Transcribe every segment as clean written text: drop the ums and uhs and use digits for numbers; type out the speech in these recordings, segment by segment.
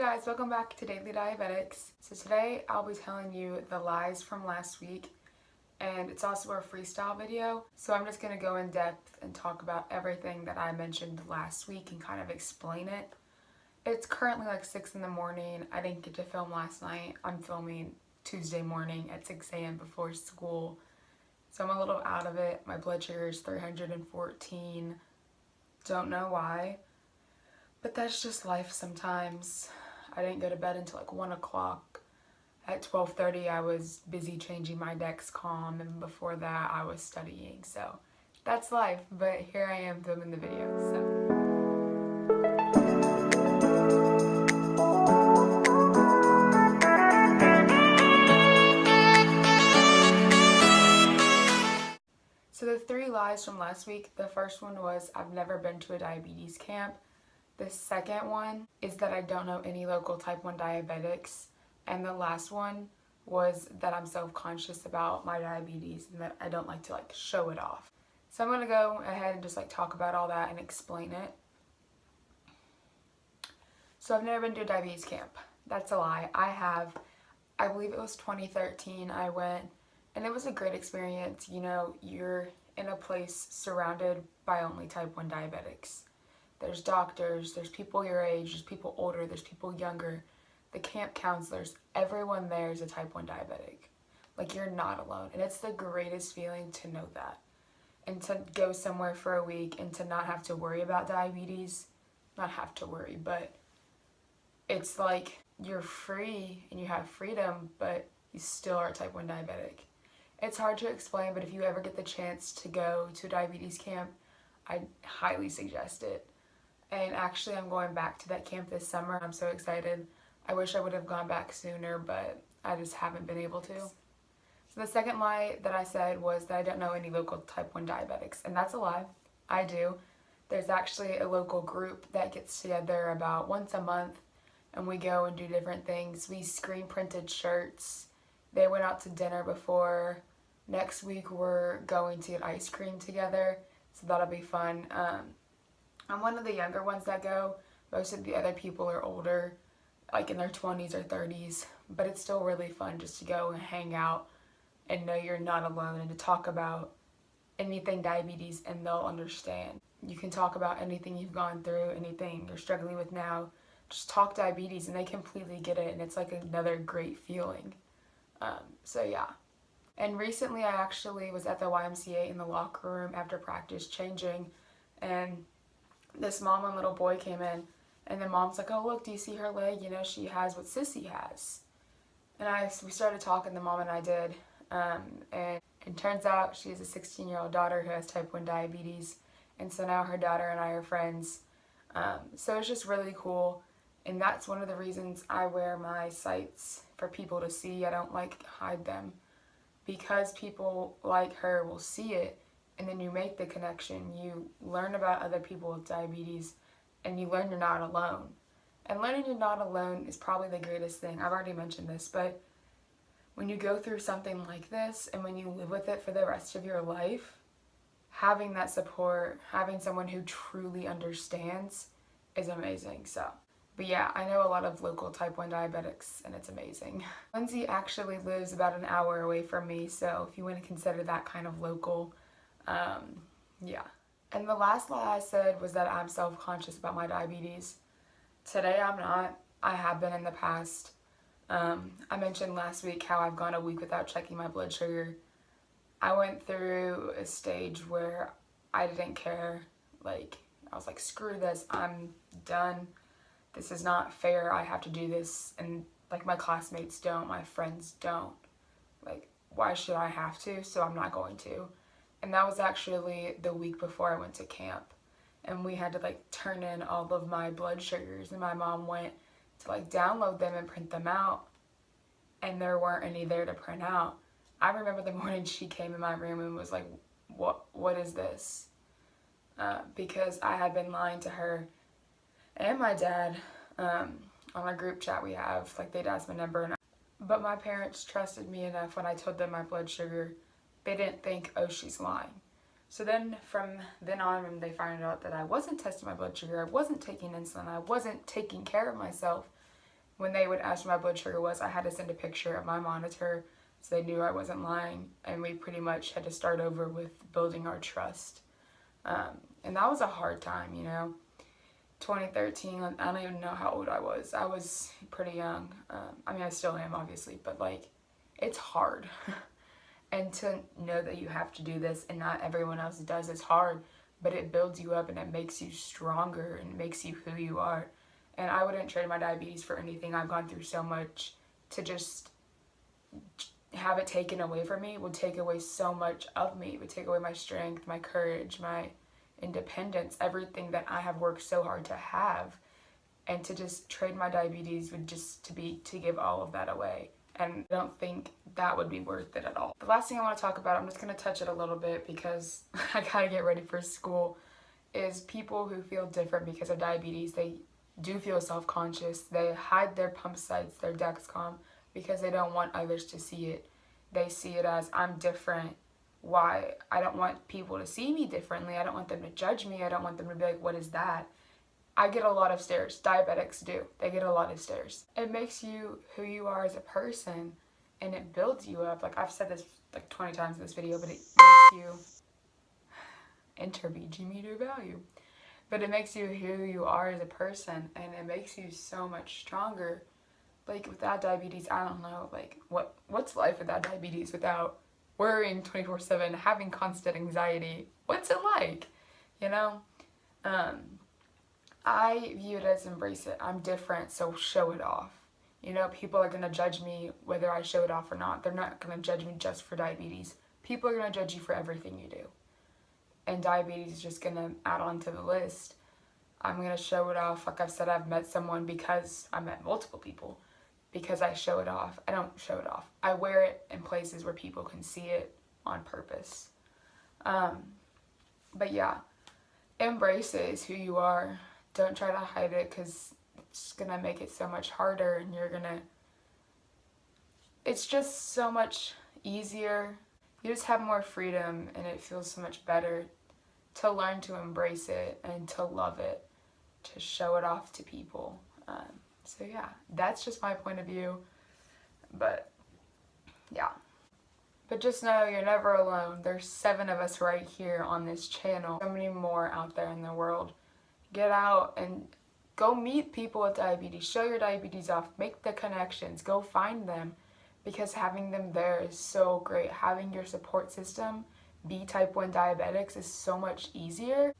guys, welcome back to Daily Diabetics. So today I'll be telling you the lies from last week, and it's also a freestyle video. So I'm just going to go in depth and talk about everything that I mentioned last week and kind of explain it. It's currently like 6 in the morning. I didn't get to film last night. I'm filming Tuesday morning at 6 a.m. before school. So I'm a little out of it. My blood sugar is 314. Don't know why. But that's just life sometimes. I didn't go to bed until like 1 o'clock. At 12:30 I was busy changing my dexcom, and before that I was studying. So that's life, but here I am filming the video. So the 3 lies from last week, the first one was I've never been to a diabetes camp. The second one is that I don't know any local type 1 diabetics. And the last one was that I'm self-conscious about my diabetes and that I don't like to show it off. So I'm going to go ahead and just talk about all that and explain it. So I've never been to a diabetes camp. That's a lie. I have. I believe it was 2013 I went, and it was a great experience. You know, you're in a place surrounded by only type 1 diabetics. There's doctors, there's people your age, there's people older, there's people younger, the camp counselors, everyone there is a type 1 diabetic. You're not alone, and it's the greatest feeling to know that. And to go somewhere for a week and to not have to worry about diabetes, not have to worry, but it's like you're free and you have freedom, but you still are a type 1 diabetic. It's hard to explain, but if you ever get the chance to go to a diabetes camp, I highly suggest it. And actually, I'm going back to that camp this summer. I'm so excited. I wish I would have gone back sooner, but I just haven't been able to. So the second lie that I said was that I don't know any local type 1 diabetics. And that's a lie. I do. There's actually a local group that gets together about once a month, and we go and do different things. We screen printed shirts. They went out to dinner before. Next week, we're going to get ice cream together, so that'll be fun. I'm one of the younger ones that go. Most of the other people are older, in their 20s or 30s, but it's still really fun just to go and hang out and know you're not alone, and to talk about anything diabetes and they'll understand. You can talk about anything you've gone through, anything you're struggling with now. Just talk diabetes and they completely get it, and it's like another great feeling. So yeah. And recently I actually was at the YMCA in the locker room after practice changing, and this mom and little boy came in, and the mom's like, oh look, do you see her leg? You know, she has what Sissy has. And we started talking, the mom and I did, and it turns out she has a 16-year-old daughter who has type 1 diabetes, and so now her daughter and I are friends. So it's just really cool, and that's one of the reasons I wear my sights for people to see. I don't hide them, because people like her will see it, and then you make the connection. You learn about other people with diabetes, and you learn you're not alone. And learning you're not alone is probably the greatest thing. I've already mentioned this, but when you go through something like this, and when you live with it for the rest of your life, having that support, having someone who truly understands is amazing. But yeah, I know a lot of local type 1 diabetics, and it's amazing. Lindsay actually lives about an hour away from me, so if you want to consider that kind of local, yeah. And the last lie I said was that I'm self-conscious about my diabetes. Today I'm not. I have been in the past. I mentioned last week how I've gone a week without checking my blood sugar. I went through a stage where I didn't care. I was like, screw this, I'm done. This is not fair, I have to do this. And my classmates don't, my friends don't. Why should I have to? So I'm not going to. And that was actually the week before I went to camp. And we had to turn in all of my blood sugars, and my mom went to download them and print them out, and there weren't any there to print out. I remember the morning she came in my room and was like, what is this? Because I had been lying to her and my dad on a group chat we have. They'd asked my number, but my parents trusted me enough when I told them my blood sugar. They didn't think, oh, she's lying. So then from then on, when they found out that I wasn't testing my blood sugar, I wasn't taking insulin, I wasn't taking care of myself, when they would ask what my blood sugar was, I had to send a picture of my monitor so they knew I wasn't lying, and we pretty much had to start over with building our trust. And that was a hard time, 2013, I don't even know how old I was. I was pretty young. I mean, I still am, obviously, but, like, it's hard. And to know that you have to do this and not everyone else does is hard, but it builds you up and it makes you stronger and makes you who you are. And I wouldn't trade my diabetes for anything. I've gone through so much. To just have it taken away from me would take away so much of me. It would take away my strength, my courage, my independence, everything that I have worked so hard to have. And to just trade my diabetes would just to give all of that away. And I don't think that would be worth it at all. The last thing I want to talk about, I'm just going to touch it a little bit because I gotta get ready for school, is people who feel different because of diabetes. They do feel self-conscious. They hide their pump sites, their dexcom, because they don't want others to see it. They see it as, I'm different. Why? I don't want people to see me differently. I don't want them to judge me. I don't want them to be like, what is that? I get a lot of stares. Diabetics do. They get a lot of stares. It makes you who you are as a person, and it builds you up. Like, I've said this like 20 times in this video, but it makes you enter BG meter value. But it makes you who you are as a person, and it makes you so much stronger. Like, without diabetes, I don't know, like, what's life without diabetes, without worrying 24/7, having constant anxiety? What's it like? I view it as embrace it. I'm different, so show it off. People are going to judge me whether I show it off or not. They're not going to judge me just for diabetes. People are going to judge you for everything you do. And diabetes is just going to add on to the list. I'm going to show it off. Like I've said, I've met someone because I met multiple people because I show it off. I don't show it off. I wear it in places where people can see it on purpose. But yeah, embrace it is who you are. Don't try to hide it because it's going to make it so much harder, and it's just so much easier. You just have more freedom, and it feels so much better to learn to embrace it and to love it, to show it off to people. So yeah, that's just my point of view. But yeah. But just know you're never alone. There's 7 of us right here on this channel. So many more out there in the world. Get out and go meet people with diabetes. Show your diabetes off. Make the connections. Go find them, because having them there is so great. Having your support system be type 1 diabetics is so much easier.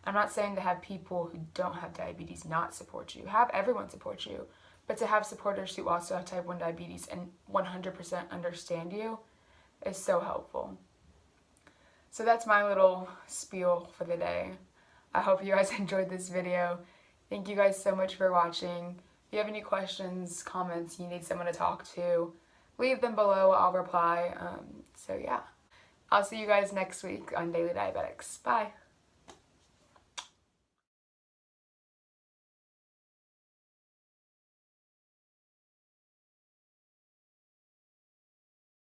I'm not saying to have people who don't have diabetes not support you. Have everyone support you. But to have supporters who also have type 1 diabetes and 100% understand you is so helpful. So that's my little spiel for the day. I hope you guys enjoyed this video. Thank you guys so much for watching. If you have any questions, comments, you need someone to talk to, leave them below. I'll reply. So yeah, I'll see you guys next week on Daily Diabetics. Bye.